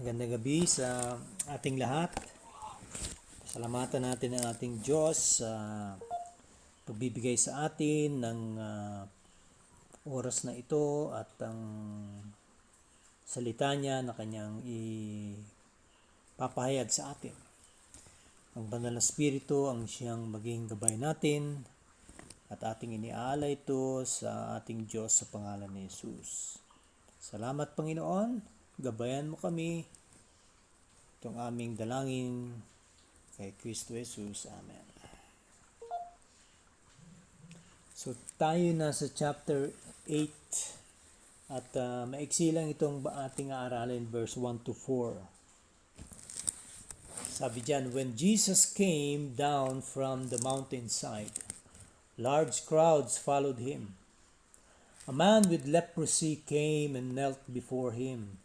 Magandang gabi sa ating lahat. Salamatan natin ang ating Diyos sa pagbibigay sa atin ng oras na ito at ang salita niya na kanyang ipapahayag sa atin. Ang Banal na Espiritu ang siyang maging gabay natin at ating iniaalay ito sa ating Diyos sa pangalan ni Jesus. Salamat Panginoon. Gabayan mo kami. Itong aming dalangin kay Kristo Jesus. Amen. So tayo na sa chapter 8 at maiksi lang itong ating aaralin verse 1 to 4. Sabi dyan, when Jesus came down from the mountainside, large crowds followed him. A man with leprosy came and knelt before him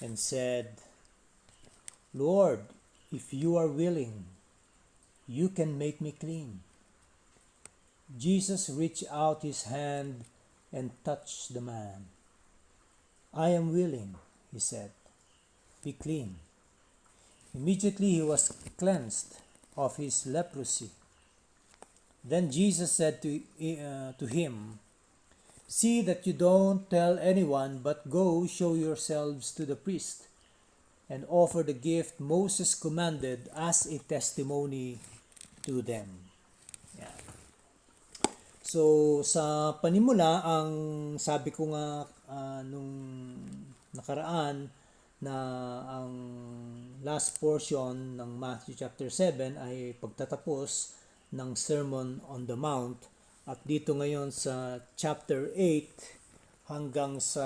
and said, Lord, if you are willing, you can make me clean. Jesus reached out his hand and touched the man. I am willing, he said. Be clean. Immediately he was cleansed of his leprosy. Then Jesus said to him, See that you don't tell anyone, but go show yourselves to the priest and offer the gift Moses commanded as a testimony to them. Yeah. So, sa panimula, ang sabi ko nga nung nakaraan na ang last portion ng Matthew chapter 7 ay pagtatapos ng Sermon on the Mount. At dito ngayon sa chapter 8 hanggang sa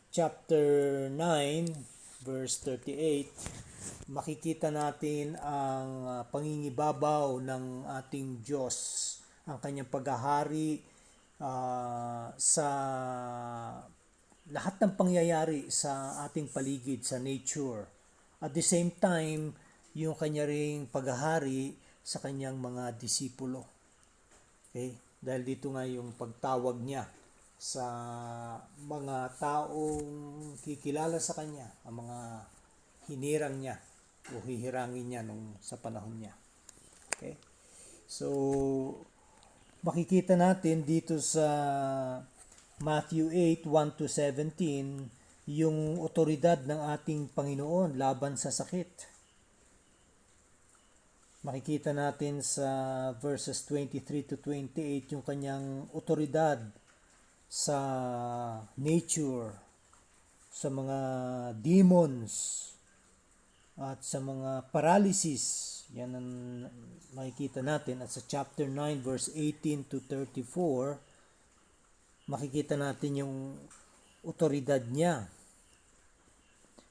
chapter 9 verse 38, makikita natin ang pangingibabaw ng ating Diyos, ang kanyang paghahari sa lahat ng pangyayari sa ating paligid, sa nature. At the same time, yung kanya ring paghahari sa kanyang mga disipulo. Okay? Dahil dito nga yung pagtawag niya sa mga taong kikilala sa kanya, ang mga hinirang niya o hihirangin niya sa panahon niya. Okay? So, makikita natin dito sa Matthew 8, 1 to 17, yung otoridad ng ating Panginoon laban sa sakit. Makikita natin sa verses 23 to 28 yung kanyang otoridad sa nature, sa mga demons, at sa mga paralysis. Yan ang makikita natin. At sa chapter 9 verse 18 to 34, makikita natin yung otoridad niya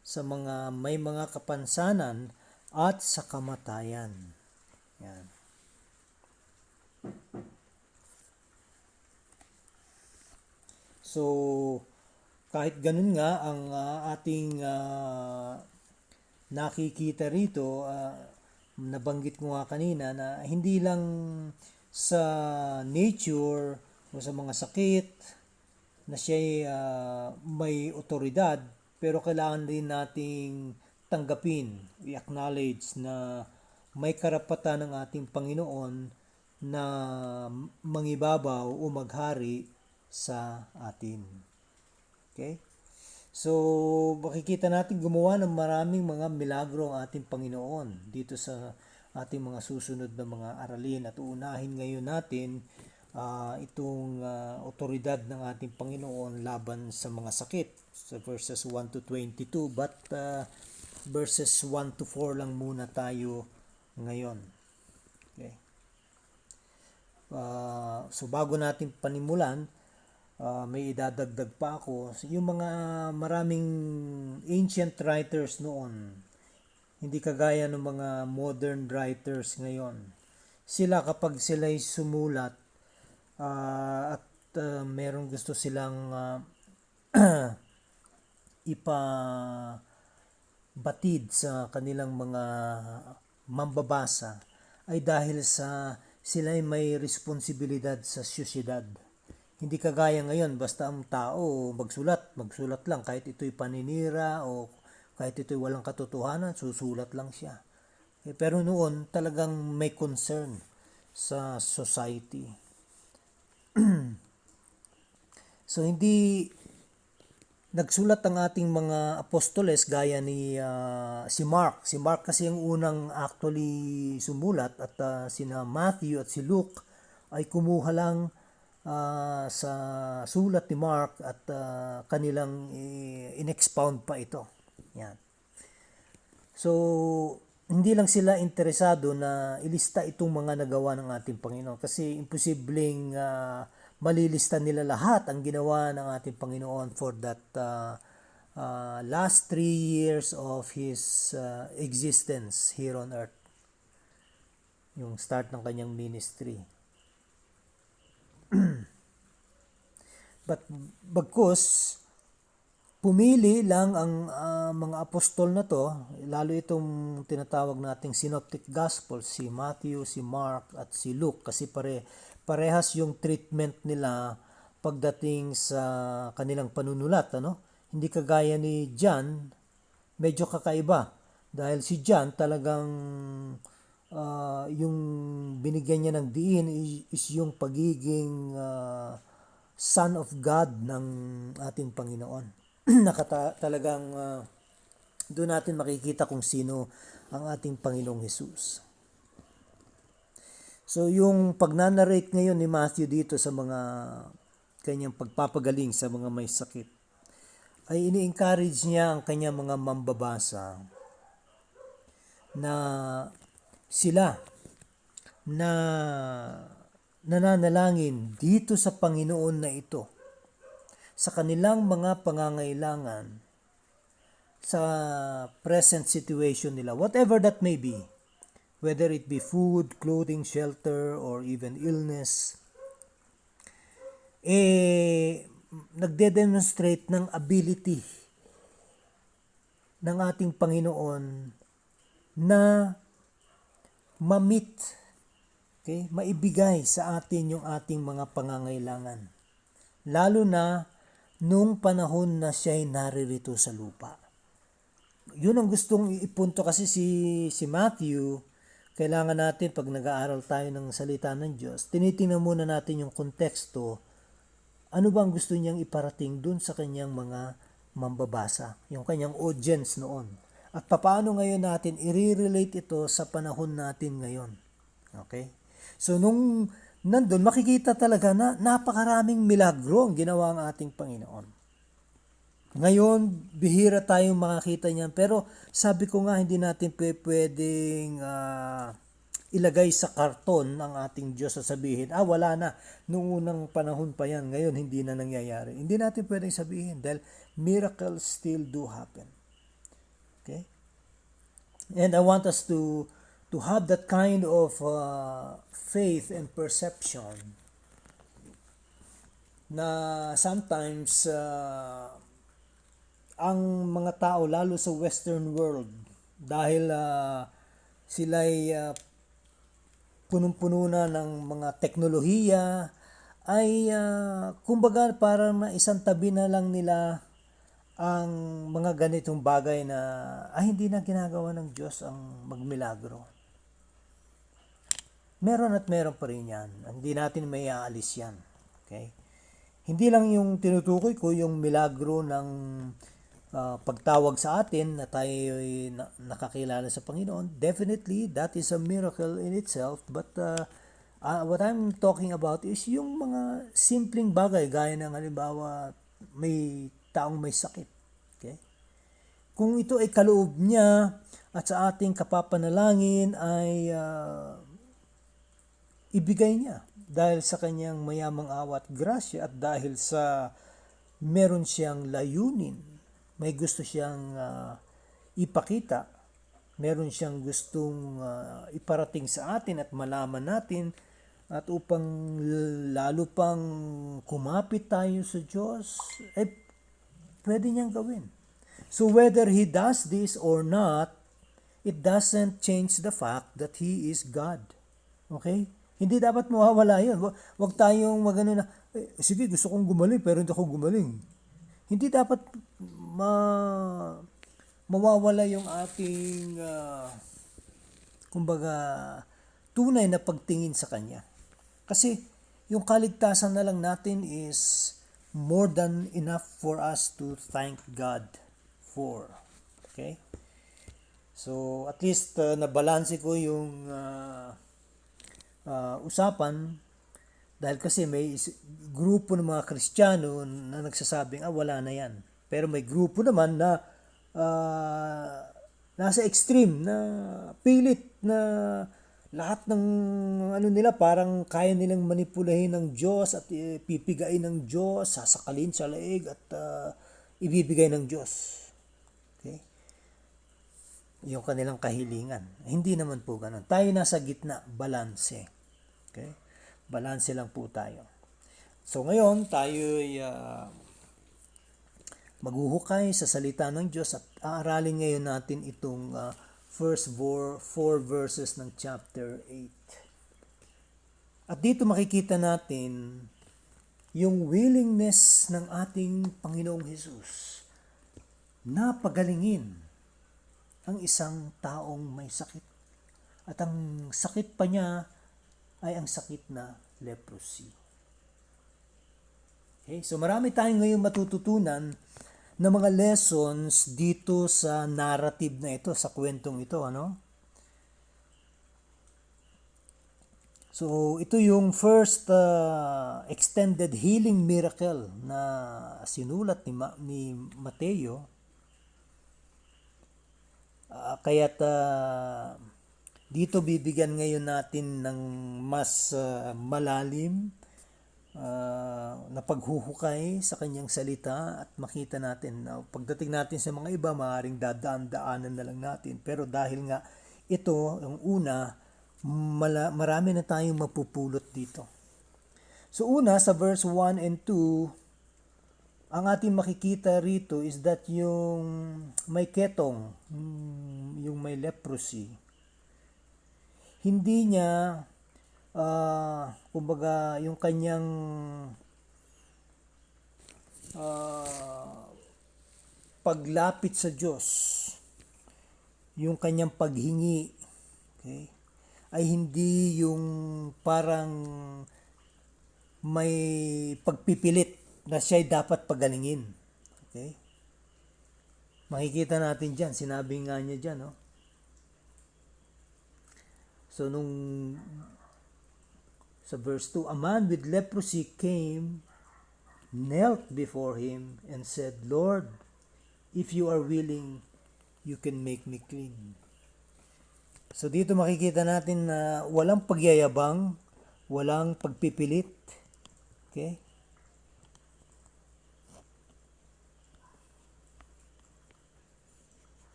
sa mga may mga kapansanan at sa kamatayan. Yan. So, kahit ganun nga, ang ating nakikita rito, nabanggit ko nga kanina na hindi lang sa nature o sa mga sakit na siya may otoridad, pero kailangan din nating tanggapin, i-acknowledge na may karapatan ng ating Panginoon na mangibabaw o maghari sa atin. Okay? So, makikita natin gumawa ng maraming mga milagro ang ating Panginoon dito sa ating mga susunod na mga aralin. At uunahin ngayon natin itong otoridad ng ating Panginoon laban sa mga sakit. Sa verses 1 to 22. But verses 1 to 4 lang muna tayo ngayon. Okay. So bago natin panimulan, may idadagdag pa ako. Yung mga maraming ancient writers noon, hindi kagaya ng mga modern writers ngayon. Sila kapag sila'y sumulat at merong gusto silang ipabatid sa kanilang mga mambabasa, ay dahil sa sila'y may responsibilidad sa syusidad. Hindi kagaya ngayon, basta ang tao magsulat lang kahit ito'y paninira o Kahit ito'y walang katotohanan, susulat lang siya. Okay, pero noon talagang may concern sa society. So hindi nagsulat ang ating mga apostoles gaya ni si Mark. Si Mark kasi ang unang actually sumulat at sina Matthew at si Luke ay kumuha lang sa sulat ni Mark at kanilang in-expound pa ito. Yan. So, hindi lang sila interesado na ilista itong mga nagawa ng ating Panginoon kasi imposibleng malilista nila lahat ang ginawa ng ating Panginoon for that last 3 years of His existence here on earth. Yung start ng kanyang ministry. But bagkus, pumili lang ang mga apostol na to, lalo itong tinatawag nating synoptic gospel, si Matthew, si Mark at si Luke kasi parehas yung treatment nila pagdating sa kanilang panunulat, ano? Hindi kagaya ni John, medyo kakaiba dahil si John talagang yung binigyan niya ng diin is yung pagiging Son of God ng ating Panginoon. Talagang doon natin makikita kung sino ang ating Panginoong Hesus. So yung pagnanarrate ngayon ni Matthew dito sa mga kanyang pagpapagaling sa mga may sakit, ay ini-encourage niya ang kanyang mga mambabasa na sila na nananalangin dito sa Panginoon na ito sa kanilang mga pangangailangan sa present situation nila, whatever that may be, whether it be food, clothing, shelter, or even illness, nagde-demonstrate ng ability ng ating Panginoon na ma-meet, okay, maibigay sa atin yung ating mga pangangailangan. Lalo na nung panahon na siya'y naririto sa lupa. Yun ang gustong ipunto kasi si Matthew. Kailangan natin pag nag-aaral tayo ng salita ng Diyos, tinitingnan muna natin yung konteksto. Ano ba ang gusto niyang iparating dun sa kanyang mga mambabasa, yung kanyang audience noon. At paano ngayon natin i-relate ito sa panahon natin ngayon. Okay? So nung nandun, makikita talaga na napakaraming milagro ang ginawa ng ating Panginoon. Ngayon, bihira tayong makakita niyan. Pero sabi ko nga, hindi natin pwedeng ilagay sa karton ang ating Diyos sa sabihin, wala na. Noong unang panahon pa yan, ngayon hindi na nangyayari. Hindi natin pwedeng sabihin dahil miracles still do happen. Okay? And I want us to have that kind of faith and perception na sometimes ang mga tao, lalo sa Western world, dahil sila'y punong-puno na ng mga teknolohiya, ay kumbaga parang na isang tabi na lang nila ang mga ganitong bagay na hindi na ginagawa ng Diyos ang magmilagro. Meron at meron pa rin yan. Hindi natin may aalis yan. Okay? Hindi lang yung tinutukoy ko, yung milagro ng pagtawag sa atin na tayo nakakilala sa Panginoon. Definitely, that is a miracle in itself. But what I'm talking about is yung mga simpleng bagay, gaya ng halimbawa, may taong may sakit. Okay? Kung ito ay kaloob niya at sa ating kapapanalangin ay ibigay niya dahil sa kanyang mayamang awa at grasya at dahil sa meron siyang layunin, may gusto siyang ipakita, meron siyang gustong iparating sa atin at malaman natin at upang lalo pang kumapit tayo sa Diyos, pwede niyang gawin. So whether He does this or not, it doesn't change the fact that He is God. Okay? Hindi dapat mawawala yun. Huwag tayong magano na, sige, gusto kong gumaling pero hindi ako gumaling. Hindi dapat mawawala yung ating kumbaga tunay na pagtingin sa Kanya. Kasi yung kaligtasan na lang natin is more than enough for us to thank God for. Okay? So at least nabalanse ko yung usapan dahil kasi may grupo ng mga Kristiyano na nagsasabing wala na yan. Pero may grupo naman na nasa extreme na pilit na lahat ng nila parang kaya nilang manipulahin ng Diyos at pipigain ng Diyos, sasakalin sa leeg at ibibigay ng Diyos. Okay? Yung kanilang kahilingan. Hindi naman po ganun. Tayo nasa gitna, balanse. Okay? Balanse lang po tayo. So ngayon, tayo ay maghuhukay sa salita ng Diyos at aaralin ngayon natin itong first four verses ng chapter 8. At dito makikita natin yung willingness ng ating Panginoong Hesus na pagalingin ang isang taong may sakit. At ang sakit pa niya ay ang sakit na leprosy. Okay? So marami tayong ngayon matututunan na mga lessons dito sa narrative na ito, sa kwentong ito, So, ito yung first extended healing miracle na sinulat ni Mateo. Kaya't dito bibigyan ngayon natin ng mas malalim na paghuhukay sa kanyang salita at makita natin na pagdating natin sa mga iba maaaring dadaan-daanan na lang natin, pero dahil nga ito ang una, marami na tayong mapupulot dito. So una sa verse 1 and 2, ang ating makikita rito is that yung may ketong, yung may leprosy, hindi niya kumbaga yung kanyang paglapit sa Diyos, yung kanyang paghingi, okay, ay hindi yung parang may pagpipilit na siya'y dapat pagalingin. Okay? Makikita natin dyan, sinabi nga niya dyan, So sa verse 2, a man with leprosy came, knelt before him, and said, Lord, if you are willing, you can make me clean. So dito makikita natin na walang pagyayabang, walang pagpipilit. Okay?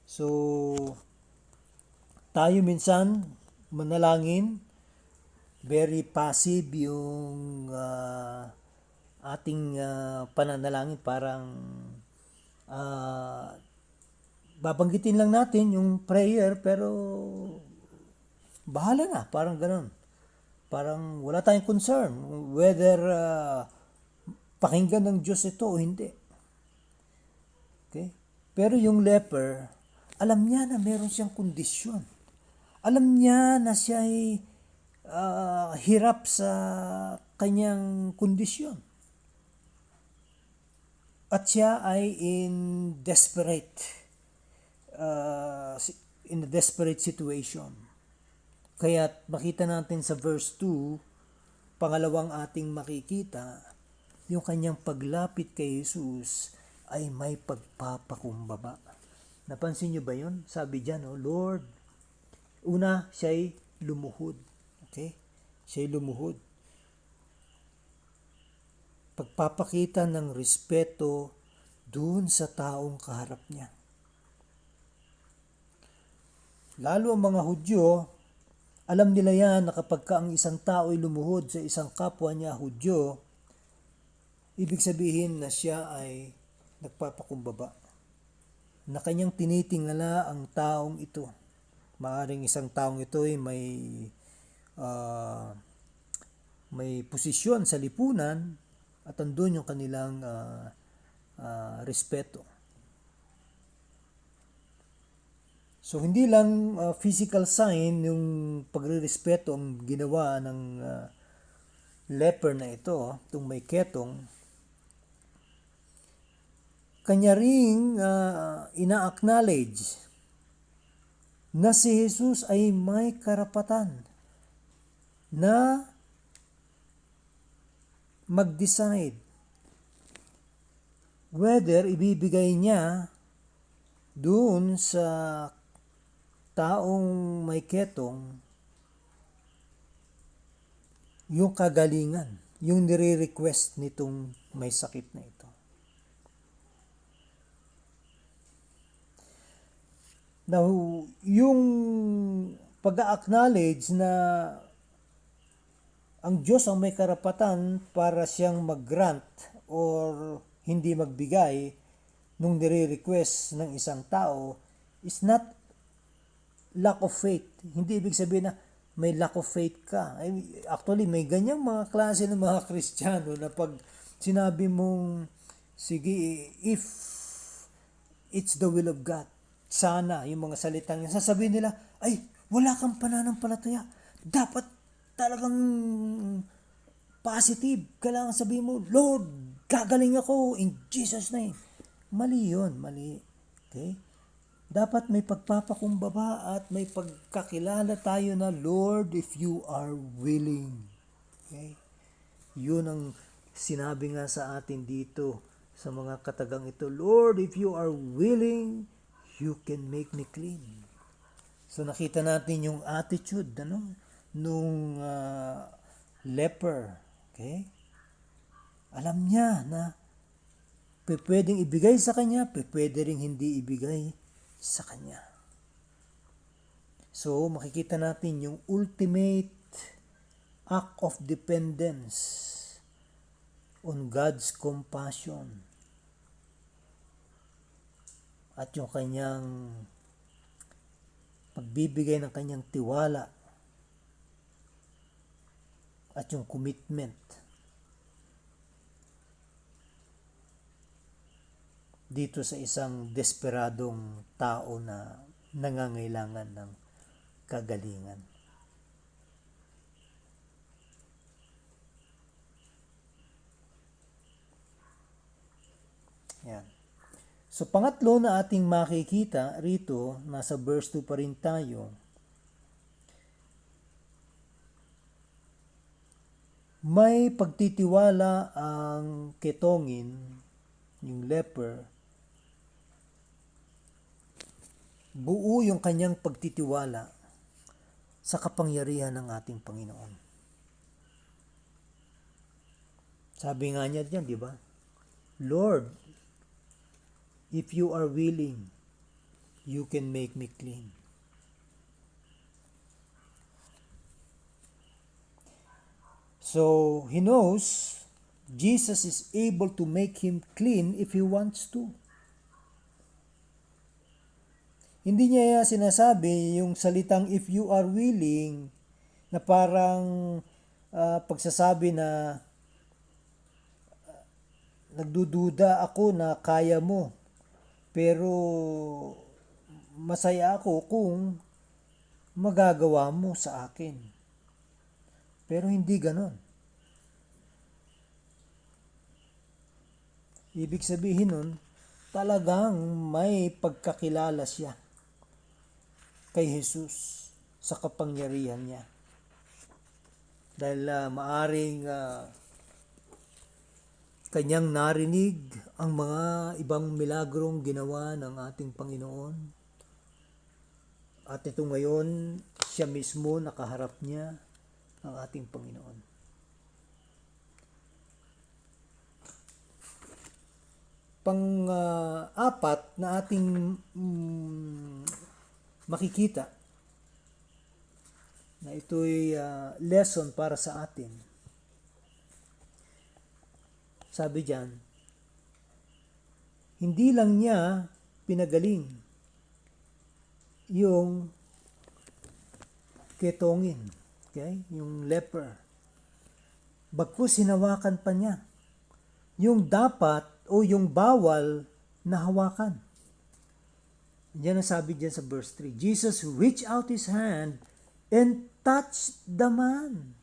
So, tayo minsan, manalangin, very passive yung ating pananalangin, parang babanggitin lang natin yung prayer pero bahala na, parang ganun. Parang wala tayong concern whether pakinggan ng Diyos ito o hindi. Okay? Pero yung leper, alam niya na meron siyang kondisyon. Alam niya na siya ay hirap sa kanyang kondisyon. At siya ay in a desperate situation. Kaya makita natin sa verse 2, pangalawang ating makikita, yung kanyang paglapit kay Jesus ay may pagpapakumbaba. Napansin niyo ba yun? Sabi diyan, Lord, una, siya'y lumuhod. Okay? Siya'y lumuhod. Pagpapakita ng respeto dun sa taong kaharap niya. Lalo ang mga Hudyo, alam nila yan na kapag ang isang tao ay lumuhod sa isang kapwa niya Hudyo, ibig sabihin na siya ay nagpapakumbaba. Na kanyang tinitingala ang taong ito. Maaring isang taong ito ay may posisyon sa lipunan at andun yung kanilang respeto. So hindi lang physical sign yung pagrerespeto ang ginawa ng leper na ito, itong may ketong, kanya ring ina-acknowledge na si Jesus ay may karapatan na mag-decide whether ibibigay niya doon sa taong may ketong yung kagalingan, yung nire-request nitong may sakit na ito. Now, yung pag-acknowledge na ang Diyos ang may karapatan para siyang mag-grant or hindi magbigay nung nire-request ng isang tao is not lack of faith. Hindi ibig sabihin na may lack of faith ka. Actually, may ganyang mga klase ng mga Kristiyano na pag sinabi mong, sige, if it's the will of God, sana, yung mga salitang yan, sasabihin nila, ay, wala kang pananampalataya. Dapat talagang positive. Kailangan sabihin mo, Lord, gagaling ako in Jesus' name. Mali yun, mali. Okay? Dapat may pagpapakumbaba at may pagkakilala tayo na, Lord, if you are willing. Okay? Yun ang sinabi nga sa atin dito sa mga katagang ito, Lord, if you are willing, you can make me clean. So nakita natin yung attitude nung leper. Okay? Alam niya na pwedeng ibigay sa kanya, pwede ring hindi ibigay sa kanya. So, makikita natin yung ultimate act of dependence on God's compassion at yung kanyang pagbibigay ng kanyang tiwala at yung commitment dito sa isang desperadong tao na nangangailangan ng kagalingan. Yan. So pangatlo na ating makikita rito, nasa verse 2 pa rin tayo, may pagtitiwala ang ketongin, yung leper, buo yung kanyang pagtitiwala sa kapangyarihan ng ating Panginoon. Sabi nga niya diyan, di ba? Lord, if you are willing, you can make me clean. So, he knows Jesus is able to make him clean if he wants to. Hindi niya sinasabi yung salitang if you are willing na parang pagsasabi na nagdududa ako na kaya mo, pero masaya ako kung magagawa mo sa akin. Pero hindi ganon. Ibig sabihin nun, talagang may pagkakilala siya kay Jesus sa kapangyarihan niya. Dahil maaring kanyang narinig ang mga ibang milagrong ginawa ng ating Panginoon. At ito ngayon, siya mismo nakaharap niya ang ating Panginoon. Pang-apat na ating makikita na ito'y lesson para sa atin. Sabi diyan, hindi lang niya pinagaling yung ketongin, okay? Yung leper. Bagkus hinawakan pa niya yung dapat o yung bawal na hawakan. Yan ang sabi dyan sa verse 3. Jesus reached out his hand and touched the man.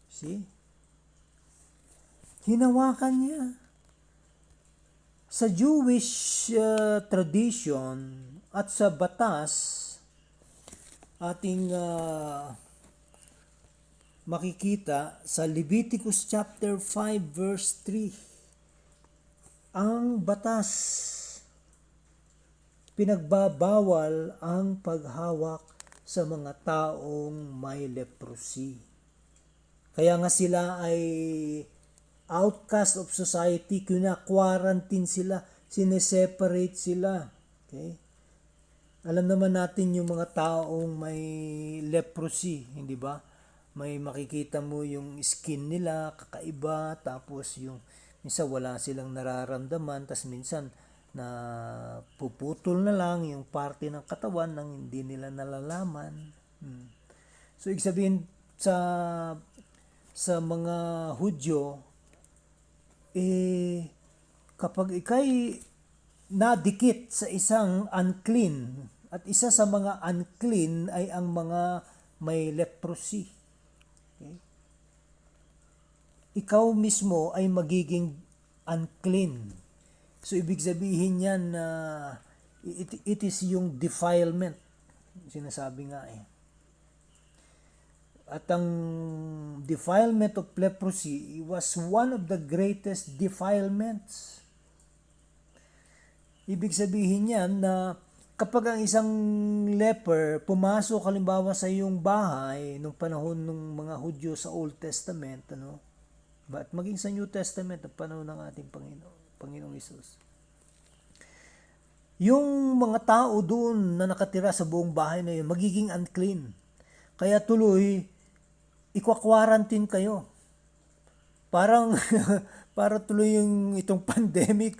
See? Hinawakan niya. Sa Jewish tradition at sa batas, ating makikita sa Leviticus chapter 5 verse 3, ang batas, pinagbabawal ang paghawak sa mga taong may leprosy. Kaya nga sila ay outcast of society, kina-quarantine sila, sineseparate sila. Okay? Alam naman natin yung mga taong may leprosy, hindi ba? May makikita mo yung skin nila, kakaiba, tapos yung minsan wala silang nararamdaman, tapos minsan na puputol na lang yung parte ng katawan nang hindi nila nalalaman. So, ibig sabihin sa mga Hudyo, kapag ikay nadikit sa isang unclean, at isa sa mga unclean ay ang mga may leprosy. Okay? Ikaw mismo ay magiging unclean. So, ibig sabihin yan na it is yung defilement. Sinasabi nga eh. At ang defilement of leprosy was one of the greatest defilements. Ibig sabihin yan na kapag ang isang leper pumasok halimbawa sa iyong bahay nung panahon ng mga Hudyo sa Old Testament, at maging sa New Testament, ang panahon ng ating Panginoong Hesus. Yung mga tao doon na nakatira sa buong bahay na yun, magiging unclean. Kaya tuloy, ikwa-quarantine kayo. Parang, para tuloy yung itong pandemic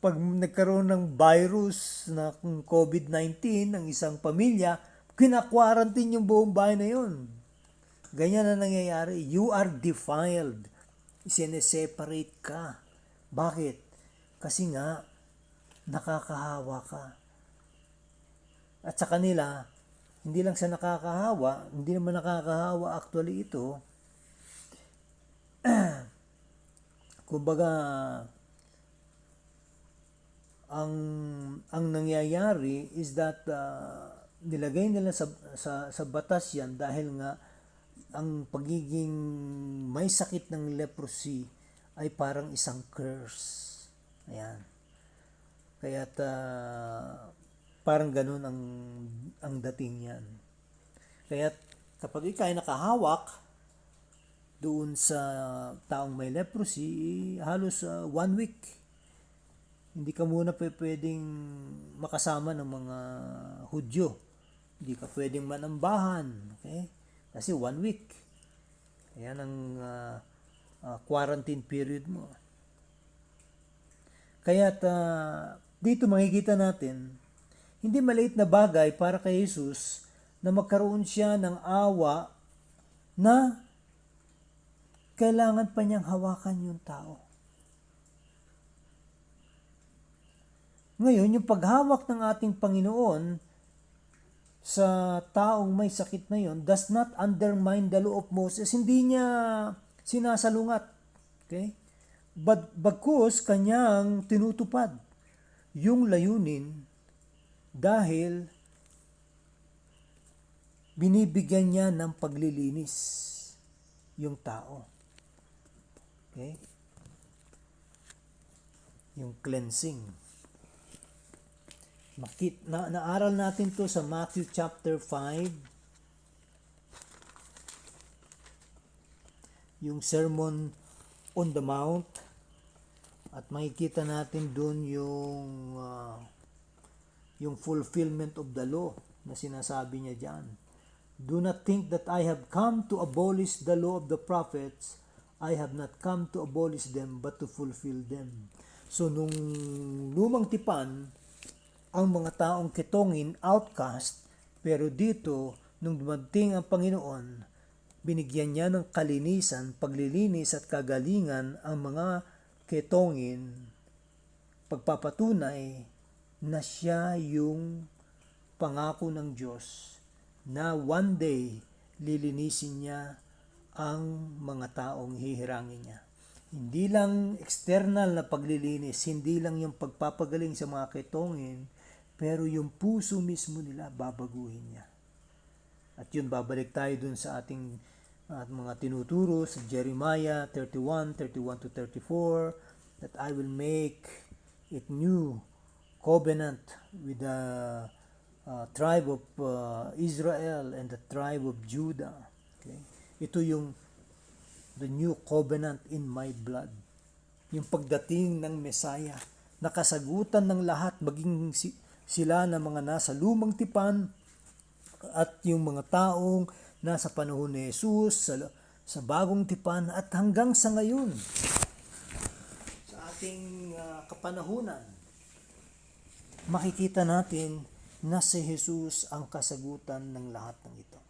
pag nagkaroon ng virus na COVID-19 ng isang pamilya, kina-quarantine yung buong bahay na yun. Ganyan na nangyayari. You are defiled. Sineseparate ka. Bakit? Kasi nga, nakakahawa ka. At sa kanila, hindi lang sa nakakahawa, hindi naman nakakahawa actually ito. Kumbaga, ang nangyayari is that nilagay nila sa batas yan dahil nga ang pagiging may sakit ng leprosy ay parang isang curse. Ayan. Kaya't parang ganun ang dating yan. Kaya't kapag ikaw ay nakahawak doon sa taong may leprosy, halos 1 week. Hindi ka muna pwedeng makasama ng mga Hudyo. Hindi ka pwedeng manambahan. Okay? Kasi 1 week. Ayan ang quarantine period mo. Kaya't dito makikita natin, hindi maliit na bagay para kay Jesus na magkaroon siya ng awa na kailangan pa niyang hawakan yung tao. Ngayon, yung paghawak ng ating Panginoon sa taong may sakit na yon does not undermine the law of Moses. Hindi niya sinasalungat. Okay? Bagkus kanyang tinutupad yung layunin dahil binibigyan niya ng paglilinis yung tao. Okay? Yung cleansing. Naaral natin to sa Matthew chapter 5. Yung Sermon on the Mount. At makikita natin doon yung fulfillment of the law na sinasabi niya diyan. Do not think that I have come to abolish the law of the prophets. I have not come to abolish them but to fulfill them. So nung lumang tipan, ang mga taong ketongin outcast, pero dito nung dumating ang Panginoon, binigyan niya ng kalinisan, paglilinis at kagalingan ang mga ketongin pagpapatunay na siya yung pangako ng Diyos na one day lilinisin niya ang mga taong hihirangin niya. Hindi lang external na paglilinis, hindi lang yung pagpapagaling sa mga ketongin, pero yung puso mismo nila babaguhin niya. At yun, babalik tayo dun sa ating mga tinuturo sa Jeremiah 31 to 34, that I will make it new covenant with the tribe of Israel and the tribe of Judah. Okay? Ito yung the new covenant in my blood. Yung pagdating ng Messiah, nakasagutan ng lahat, maging sila na mga nasa lumang tipan at yung mga taong nasa panahon ni Jesus sa bagong tipan at hanggang sa ngayon sa ating kapanahunan, makikita natin na si Jesus ang kasagutan ng lahat ng ito.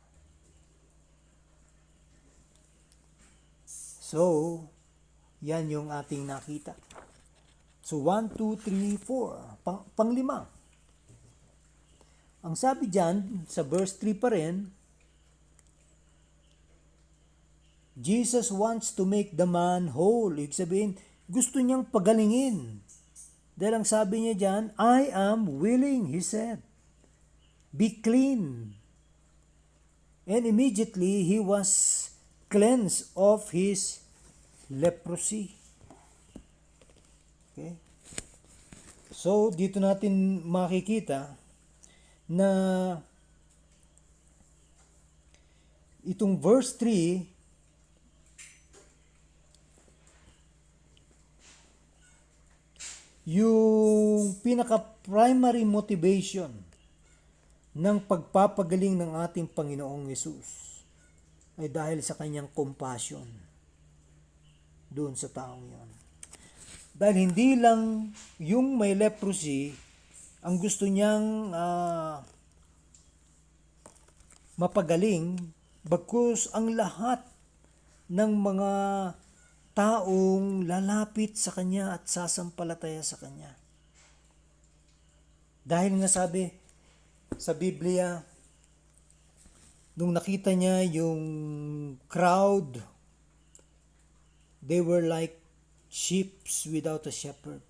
So, yan yung ating nakita. So, 1, 2, 3, 4. Panglima. Ang sabi dyan, sa verse 3 pa rin, Jesus wants to make the man whole. Ibig sabihin, gusto niyang pagalingin. Dahil ang sabi niya dyan, I am willing, he said. Be clean. And immediately, he was cleansed of his leprosy. Okay? So, dito natin makikita na itong verse 3, yung pinaka-primary motivation ng pagpapagaling ng ating Panginoong Hesus ay dahil sa kanyang compassion doon sa taong yon. Dahil hindi lang yung may leprosy ang gusto niyang mapagaling, bagkus ang lahat ng mga taong lalapit sa kanya at sasampalataya sa kanya. Dahil nga sabi sa Biblia, nung nakita niya yung crowd, they were like sheep without a shepherd.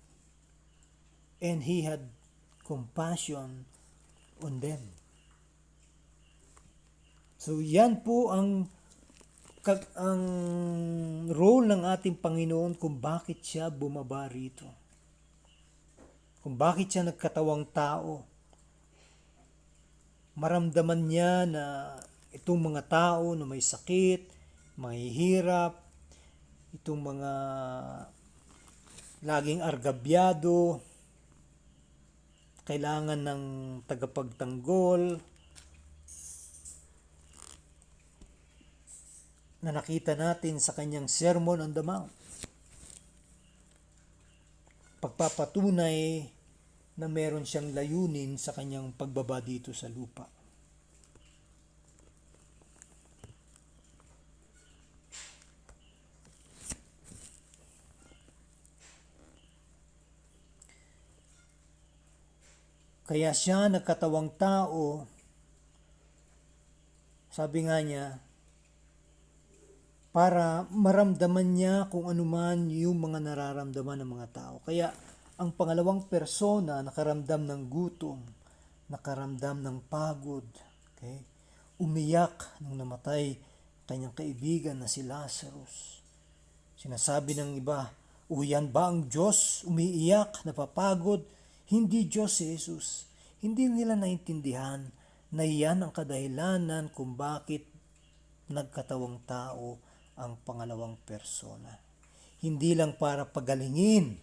And he had compassion on them. So yan po ang role ng ating Panginoon kung bakit siya bumaba rito. Kung bakit siya nagkatawang tao. Maramdaman niya na itong mga tao na may sakit, mahihirap, itong mga laging argabyado, kailangan ng tagapagtanggol, na nakita natin sa kanyang Sermon on the Mount. Pagpapatunay na meron siyang layunin sa kanyang pagbaba dito sa lupa. Kaya siya nagkatawang tao, sabi nga niya, para maramdaman niya kung anuman yung mga nararamdaman ng mga tao. Kaya ang pangalawang persona nakaramdam ng gutom, nakaramdam ng pagod, okay? Umiyak nung namatay kanyang kaibigan na si Lazarus. Sinasabi ng iba, yan ba ang Diyos? Umiiyak, napapagod. Hindi Diyos si Jesus. Hindi nila naintindihan na yan ang kadahilanan kung bakit nagkatawang tao ang pangalawang persona. Hindi lang para pagalingin,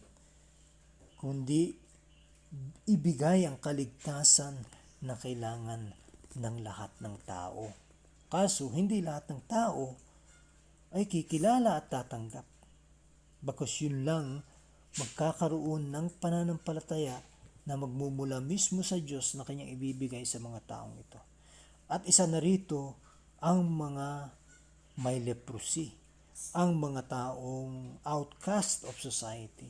kundi ibigay ang kaligtasan na kailangan ng lahat ng tao. Kaso, hindi lahat ng tao ay kikilala at tatanggap. Bakos yun lang magkakaroon ng pananampalataya na magmumula mismo sa Diyos na kanyang ibibigay sa mga taong ito. At isa na rito ang mga may leprosy, ang mga taong outcast of society,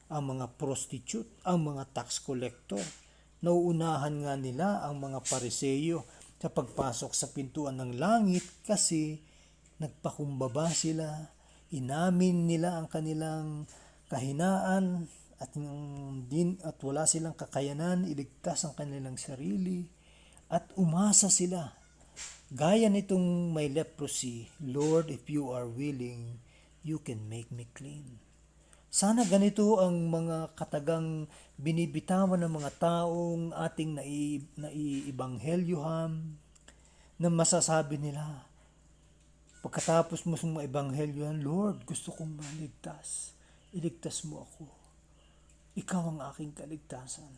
ang mga prostitute, ang mga tax collector. Nauunahan nga nila ang mga Pariseyo sa pagpasok sa pintuan ng langit kasi nagpakumbaba sila, inamin nila ang kanilang kahinaan at wala silang kakayanan iligtas ang kanilang sarili at umasa sila. Gaya nitong may leprosy, Lord, if you are willing, you can make me clean. Sana ganito ang mga katagang binibitawan ng mga taong ating naiibanghelyuhan na masasabi nila, pagkatapos mo sa maibanghelyohan, Lord, gusto kong maligtas. Iligtas mo ako. Ikaw ang aking kaligtasan.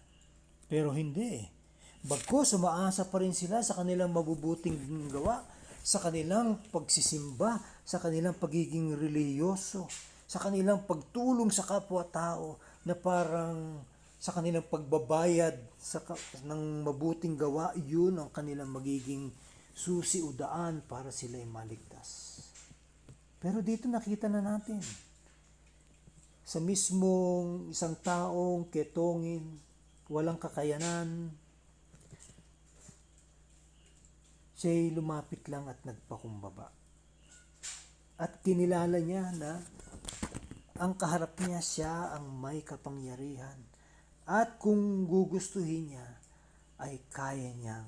Pero hindi. Bagkus, umaasa pa rin sila sa kanilang mabubuting gawa, sa kanilang pagsisimba, sa kanilang pagiging reliyoso, sa kanilang pagtulong sa kapwa-tao na parang sa kanilang pagbabayad ng mabuting gawa, yun ang kanilang magiging susi o daan para sila'y maligtas. Pero dito nakita na natin, sa mismong isang taong ketongin, walang kakayanan, siya'y lumapit lang at nagpakumbaba. At kinilala niya na ang kaharap niya, siya ang may kapangyarihan. At kung gugustuhin niya, ay kaya niya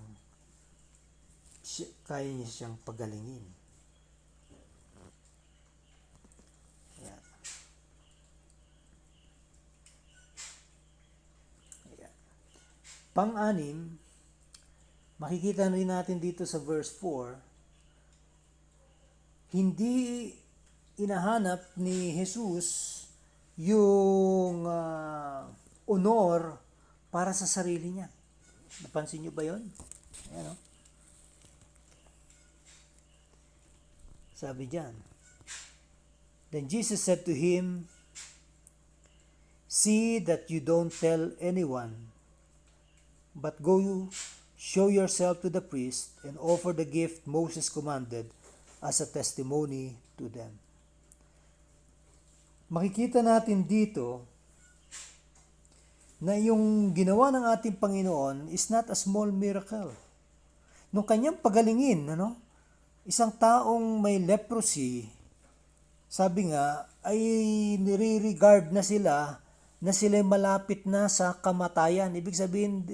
siyang pagalingin. Ayan. Ayan. Pang-anim, makikita rin natin dito sa verse 4, hindi inahanap ni Jesus yung honor para sa sarili niya. Napansin niyo ba yun? Ayan, sabi diyan. Then Jesus said to him, see that you don't tell anyone, but go show yourself to the priest and offer the gift Moses commanded as a testimony to them. Makikita natin dito na yung ginawa ng ating Panginoon is not a small miracle. Nung kanyang pagalingin, isang taong may leprosy, sabi nga, ay nire-regard na sila'y malapit na sa kamatayan. Ibig sabihin,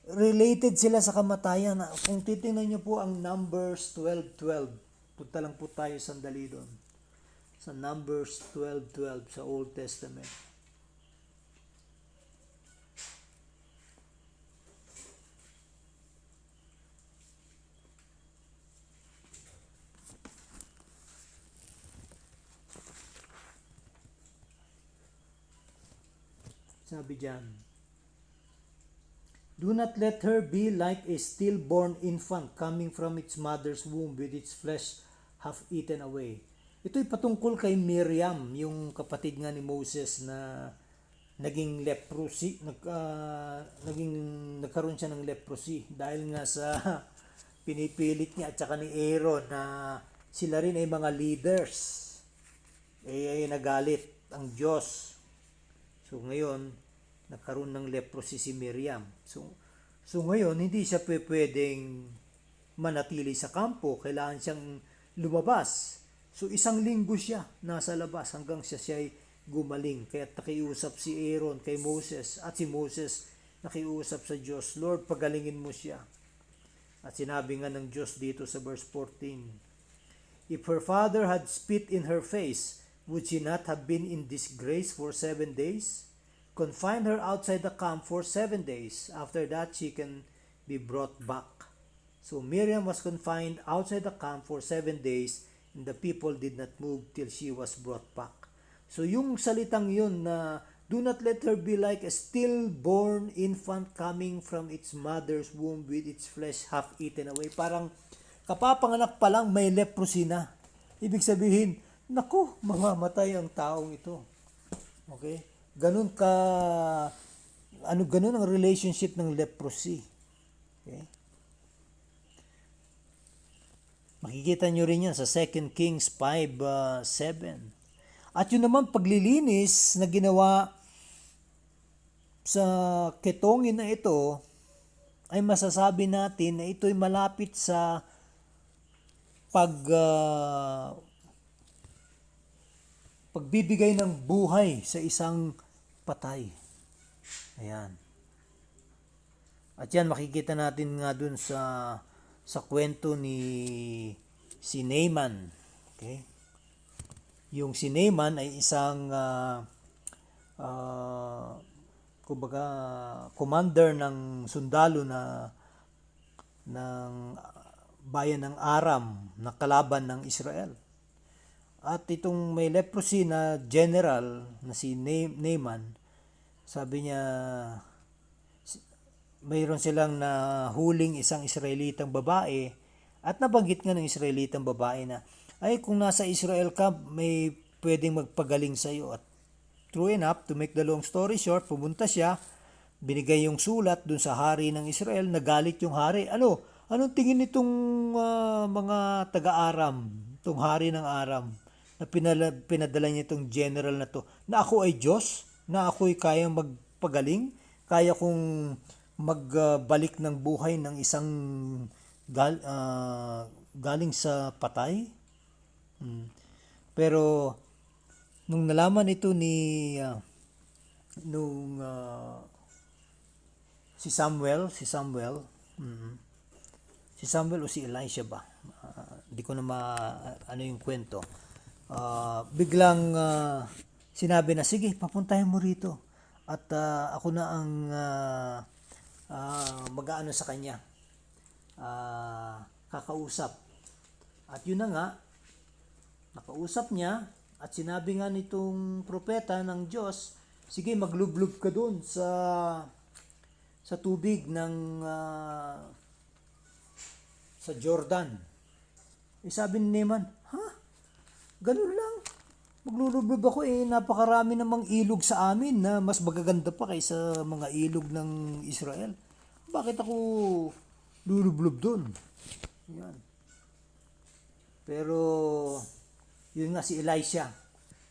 related sila sa kamatayan. Kung titingnan nyo po ang Numbers 12:12, punta lang po tayo sandali doon. Sa Numbers 12:12 sa Old Testament. Sabi diyan, do not let her be like a stillborn infant coming from its mother's womb with its flesh half eaten away. Ito'y patungkol kay Miriam, yung kapatid nga ni Moses na naging leprosy, nagkaroon siya ng leprosy dahil nga sa pinipilit niya at saka ni Aaron na sila rin ay mga leaders. Ay nagalit ang Diyos. So ngayon, nagkaroon ng leprosy si Miriam. So ngayon, hindi siya pwedeng manatili sa kampo. Kailangan siyang lumabas. So 1 linggo siya nasa labas hanggang siya'y gumaling. Kaya nakiusap si Aaron kay Moses at si Moses nakiusap sa Diyos, Lord, pagalingin mo siya. At sinabi nga ng Diyos dito sa verse 14, if her father had spit in her face, would she not have been in disgrace for 7 days? Confine her outside the camp for 7 days. After that, she can be brought back. So Miriam was confined outside the camp for 7 days, and the people did not move till she was brought back. So yung salitang yun na, do not let her be like a stillborn infant coming from its mother's womb with its flesh half eaten away. Parang kapapanganak pa lang may leprosy na. Ibig sabihin, naku, mamamatay ang taong ito. Okay? Ganun ang relationship ng leprosy. Okay? Makikita nyo rin yan sa 2 Kings 5:7. At yun naman paglilinis na ginawa sa ketongin na ito ay masasabi natin na ito'y malapit sa pagbibigay ng buhay sa isang patay. Ayan. At yan makikita natin nga dun sa kwento ni si Naaman. Okay? Yung si Naaman ay isang kumbaga commander ng sundalo ng bayan ng Aram na kalaban ng Israel. At itong may leprosy na general na si Naaman, sabi niya mayroon silang nahuling isang Israelitang babae at nabanggit nga ng Israelitang babae na ay kung nasa Israel ka may pwedeng magpagaling sa iyo. At true enough, to make the long story short, pumunta siya, binigay yung sulat dun sa hari ng Israel, nagalit yung hari. Anong tingin nitong mga taga-Aram, itong hari ng Aram, na pinadala niya itong general na to, na ako ay Diyos, na ako'y kayang magpagaling, kaya kong magbalik ng buhay ng isang galing sa patay. Pero nung nalaman ito ni si Samuel o si Elisha ba? Hindi ko na ano yung kwento. Biglang sinabi na, sige, papuntahin mo rito. At ako na ang mag-aano sa kanya. Kakausap. At yun na nga, nakausap niya at sinabi nga nitong propeta ng Diyos, sige, maglublob ka doon sa tubig ng sa Jordan. Sabi ni Naaman, ganun lang. Maglulublob ako napakarami namang ilog sa amin na mas magaganda pa kaysa mga ilog ng Israel. Bakit ako lulublob doon? Yan. Pero yun nga si Elisha.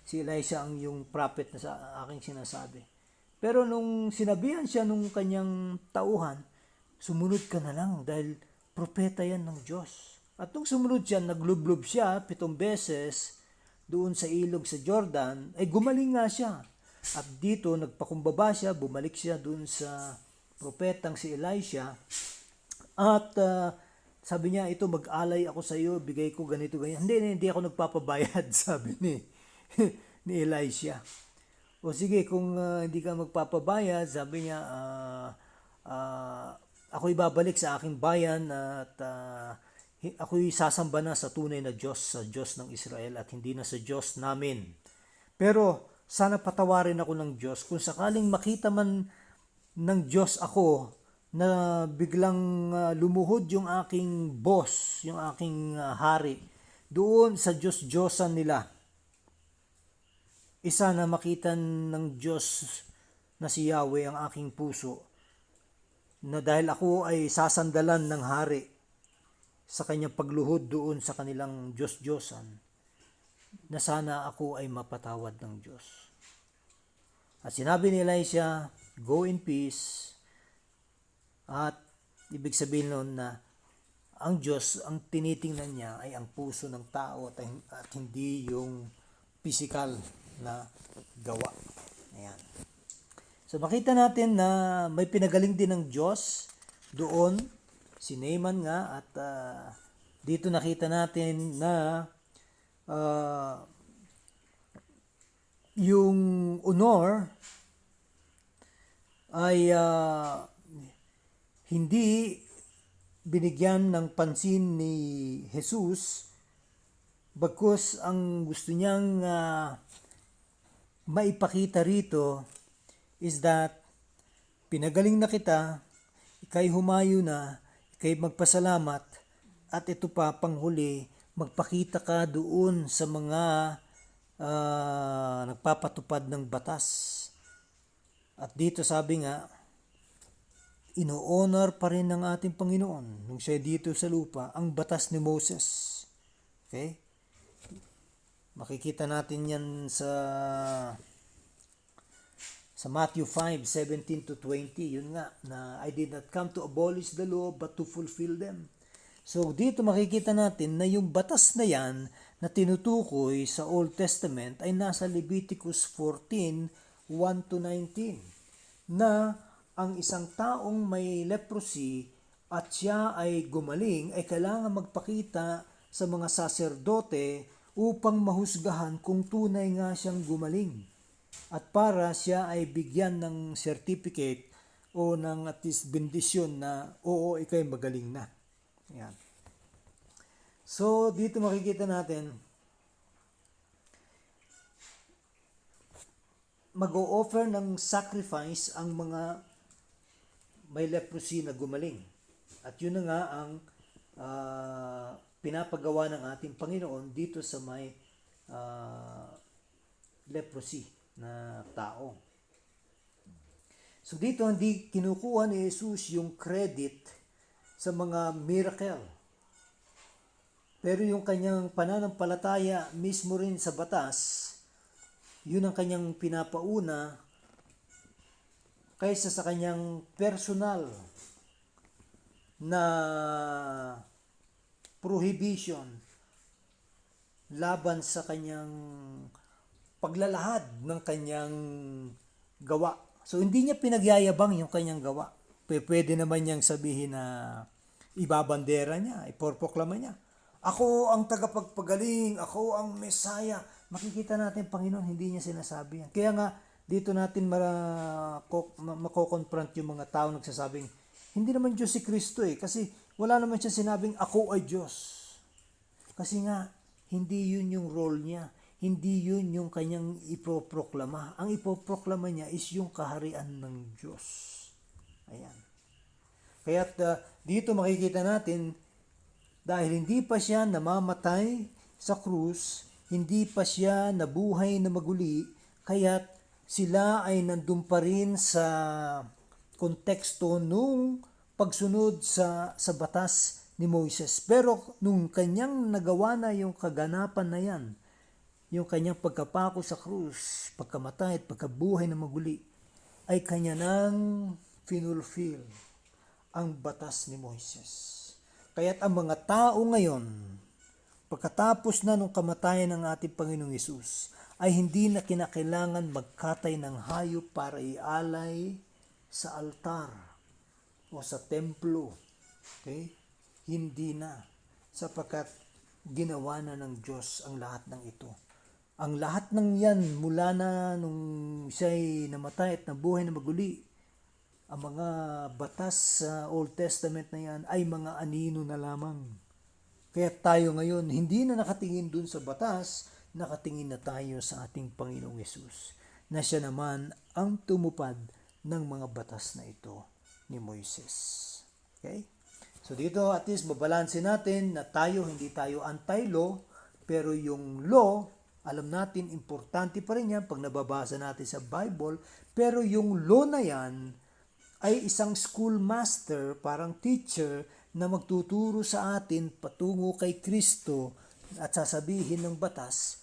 Si Elisha ang yung prophet na sa aking sinasabi. Pero nung sinabihan siya nung kanyang tauhan, sumunod ka na lang dahil propeta yan ng Diyos. At nung sumunod siya, naglublob siya 7 beses doon sa ilog sa Jordan, ay gumaling nga siya. At dito, nagpakumbaba siya, bumalik siya doon sa propetang si Elisha. At sabi niya, ito mag-alay ako sa iyo, bigay ko ganito, ganyan. Hindi ako nagpapabayad, sabi ni Elisha. O sige, kung hindi ka magpapabayad, sabi niya, ako'y babalik sa aking bayan at ako'y sasamba na sa tunay na Diyos, sa Diyos ng Israel at hindi na sa Diyos namin. Pero sana patawarin ako ng Diyos kung sakaling makita man ng Diyos ako na biglang lumuhod yung aking boss, yung aking hari, doon sa Diyos-Diyosan nila. Isa na makita ng Diyos na si Yahweh ang aking puso, na dahil ako ay sasandalan ng hari sa kanyang pagluhod doon sa kanilang Diyos-Diyosan, na sana ako ay mapatawad ng Diyos. At sinabi ni Elisha, go in peace. At ibig sabihin nun na ang Diyos, ang tinitingnan niya ay ang puso ng tao at hindi yung physical na gawa. Ayan. So makita natin na may pinagaling din ng Diyos doon, si Naaman nga, at dito nakita natin na yung honor ay hindi binigyan ng pansin ni Jesus, bagkus ang gusto niyang maipakita rito is that pinagaling na kita, ikay humayo na, ikay magpasalamat, at ito pa panghuli, magpakita ka doon sa mga nagpapatupad ng batas. At dito sabi nga, ino-honor pa rin ng ating Panginoon nung siya dito sa lupa ang batas ni Moses. Okay? Makikita natin yan sa Sa Matthew 5:17-20, yun nga, na I did not come to abolish the law but to fulfill them. So dito makikita natin na yung batas na yan na tinutukoy sa Old Testament ay nasa Leviticus 14:1-19, na ang isang taong may leprosy at siya ay gumaling ay kailangan magpakita sa mga saserdote upang mahusgahan kung tunay nga siyang gumaling. At para siya ay bigyan ng certificate o ng at least bendisyon na oo, ikay magaling na. Yan. So, dito makikita natin, mag-o-offer ng sacrifice ang mga may leprosy na gumaling. At yun na nga ang pinapagawa ng ating Panginoon dito sa may leprosy na tao. So dito hindi kinukuha ni Jesus yung credit sa mga miracle. Pero yung kanyang pananampalataya mismo rin sa batas, yun ang kanyang pinapauna kaysa sa kanyang personal na prohibition laban sa kanyang paglalahad ng kanyang gawa. So hindi niya pinagyayabang yung kanyang gawa. Pwede naman niyang sabihin na ibabandera niya, ipoproklama niya, ako ang tagapagpagaling, ako ang Mesaya. Makikita natin, Panginoon, hindi niya sinasabi yan. Kaya nga, dito natin makokonfront yung mga tao nagsasabing, hindi naman Diyos si Kristo kasi wala naman siya sinabing, ako ay Diyos. Kasi nga, hindi yun yung role niya. Hindi yun yung kanyang ipoproklama. Ang ipoproklama niya is yung kaharian ng Diyos. Ayan. Kaya dito makikita natin, dahil hindi pa siya namamatay sa krus, hindi pa siya nabuhay na maguli, kaya't sila ay nandun pa rin sa konteksto nung pagsunod sa batas ni Moises. Pero nung kanyang nagawa na yung kaganapan na yan, yung kanyang pagkapako sa krus, pagkamatay at pagkabuhay na maguli, ay kanya nang finulfill ang batas ni Moises. Kaya't ang mga tao ngayon, pagkatapos na nung kamatayan ng ating Panginoong Hesus, ay hindi na kinakailangan magkatay ng hayop para ialay sa altar o sa templo. Okay? Hindi na. Sapagkat ginawa na ng Diyos ang lahat ng ito. Ang lahat ng yan mula na nung siya'y namatay at nabuhay na maguli, ang mga batas sa Old Testament na yan ay mga anino na lamang. Kaya tayo ngayon, hindi na nakatingin dun sa batas, nakatingin na tayo sa ating Panginoong Hesus, na siya naman ang tumupad ng mga batas na ito ni Moises. Okay? So dito at least babalansin natin na tayo, hindi tayo anti-law, pero yung law, alam natin, importante pa rin yan pag nababasa natin sa Bible, pero yung law na yan, ay isang schoolmaster, parang teacher, na magtuturo sa atin patungo kay Kristo at sasabihin ng batas,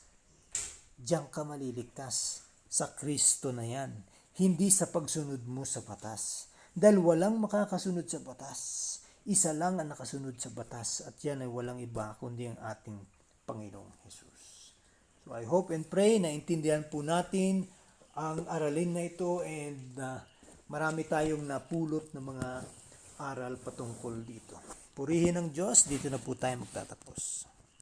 diyan ka maliligtas sa Kristo na yan. Hindi sa pagsunod mo sa batas. Dahil walang makakasunod sa batas. Isa lang ang nakasunod sa batas at yan ay walang iba kundi ang ating Panginoong Hesus. So I hope and pray na intindihan po natin ang aralin na ito and marami tayong napulot ng mga aral patungkol dito. Purihin ng Diyos, dito na po tayo magtatapos.